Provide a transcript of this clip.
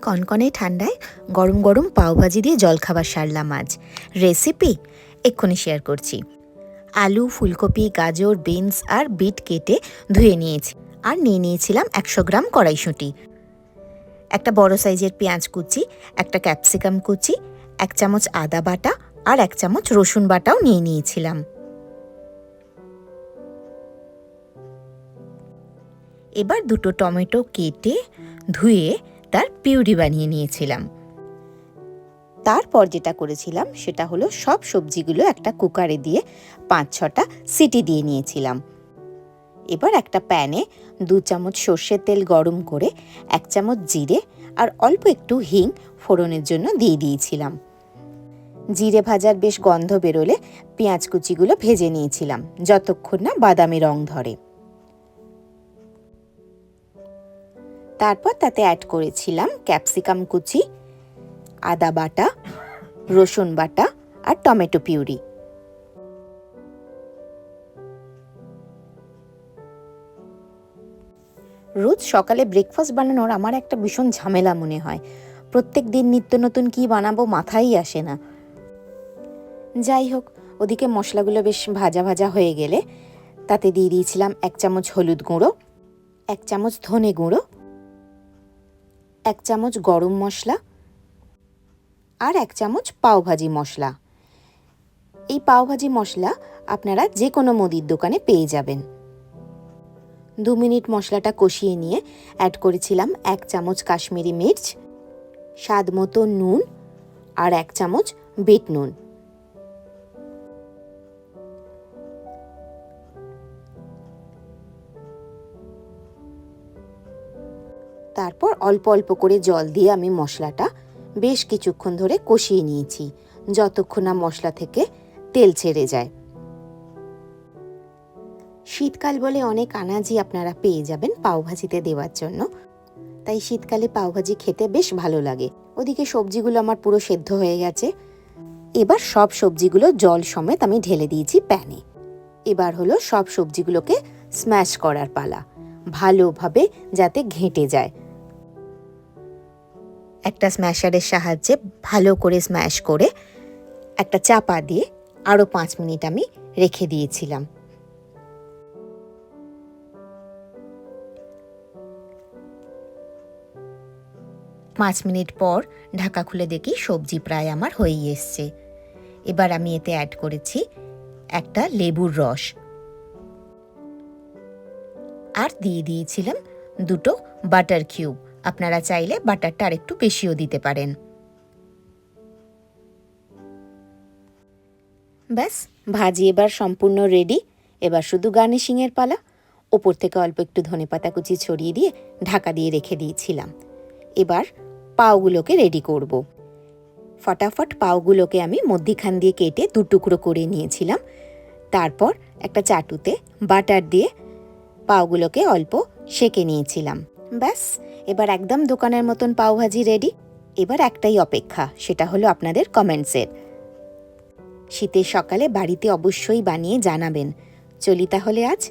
কনকনে ঠান্ডায় গরম গরম পাওভাজি দিয়ে জলখাবার সারলাম আজ। রেসিপি এক্ষুনি শেয়ার করছি। আলু, ফুলকপি, গাজর, বিনস আর বিট কেটে ধুয়ে নিয়েছি। আর নিয়ে নিয়েছিলাম 100 গ্রাম কড়াইশুঁটি, একটা বড় সাইজের পেঁয়াজ কুচি, একটা ক্যাপসিকাম কুচি, 1 চামচ আদা বাটা আর 1 চামচ রসুন বাটাও নিয়ে নিয়েছিলাম। এবার দুটো টমেটো কেটে ধুয়ে তার পিউরি বানিয়ে নিয়েছিলাম। তারপর যেটা করেছিলাম সেটা হলো সব সবজিগুলো একটা কুকারে দিয়ে 5-6টা সিটি দিয়ে নিয়েছিলাম। এবার একটা প্যানে 2 চামচ সর্ষের তেল গরম করে 1 চামচ জিরে আর অল্প একটু হিং ফোড়নের জন্য দিয়ে দিয়েছিলাম। জিরে ভাজার বেশ গন্ধ বেরোলে পেঁয়াজ কুচিগুলো ভেজে নিয়েছিলাম যতক্ষণ না বাদামি রং ধরে। তারপর তাতে অ্যাড করেছিলাম ক্যাপসিকাম কুচি, আদা বাটা, রসুন বাটা আর টমেটো পিউরি। রোজ সকালে ব্রেকফাস্ট বানানোর আমার একটা ভীষণ ঝামেলা মনে হয়। প্রত্যেক দিন নিত্য নতুন কী বানাবো মাথায় আসে না। যাই হোক, ওদিকে মশলাগুলো বেশ ভাজা ভাজা হয়ে গেলে তাতে দিয়ে দিয়েছিলাম 1 চামচ হলুদ গুঁড়ো, 1 চামচ ধনে গুঁড়ো, 1 চামচ গরম মশলা আর 1 চামচ পাওভাজি মশলা। এই পাওভাজি মশলা আপনারা যে কোনো মুদির দোকানে পেয়ে যাবেন। 2 মিনিট মশলাটা কষিয়ে নিয়ে অ্যাড করেছিলাম 1 চামচ কাশ্মীরি মির্চ, স্বাদ মতো নুন আর 1 চামচ বিট নুন। তারপর অল্প অল্প করে জল দিয়ে আমি মশলাটা বেশ কিছুক্ষণ ধরে কষিয়ে নিয়েছি, যতক্ষণ না মশলা থেকে তেল ছেড়ে যায়। শীতকাল বলে অনেক আনাজই আপনারা পেয়ে যাবেন পাওভাজিতে দেওয়ার জন্য, তাই শীতকালে পাওভাজি খেতে বেশ ভালো লাগে। ওদিকে সবজিগুলো আমার পুরো সেদ্ধ হয়ে গেছে। এবার সব সবজিগুলো জল সমেত আমি ঢেলে দিয়েছি প্যানে। এবার হলো সব সবজিগুলোকে স্ম্যাশ করার পালা, ভালোভাবে যাতে ঘেঁটে যায়। একটা স্ম্যাশারের সাহায্যে ভালো করে স্ম্যাশ করে একটা চাপা দিয়ে আরও 5 মিনিট আমি রেখে দিয়েছিলাম। পাঁচ মিনিট পর ঢাকা খুলে দেখি সবজি প্রায় আমার হয়েই এসছে। এবার আমি এতে অ্যাড করেছি একটা লেবুর রস আর দিয়ে দিয়েছিলাম 2টো বাটার কিউব। আপনারা চাইলে বাটারটা আর একটু বেশিও দিতে পারেন। ব্যাস, ভাজি এবার সম্পূর্ণ রেডি। এবার শুধু গার্নিশিংয়ের পালা। ওপর থেকে অল্প একটু ধনেপাতা কুচি ছড়িয়ে দিয়ে ঢাকা দিয়ে রেখে দিয়েছিলাম। এবার পাওগুলোকে রেডি করব। ফটাফট পাওগুলোকে আমি মধ্যিখান দিয়ে কেটে 2 টুকরো করে নিয়েছিলাম। তারপর একটা চাটুতে বাটার দিয়ে পাওগুলোকে অল্প সেঁকে নিয়েছিলাম। ব্যাস, এবার একদম দোকানের মতন পাওভাজি রেডি। এবার একটাই অপেক্ষা, সেটা হলো আপনাদের কমেন্টসের। শীতের সকালে বাড়িতে অবশ্যই বানিয়ে জানাবেন। চলি তাহলে আজ।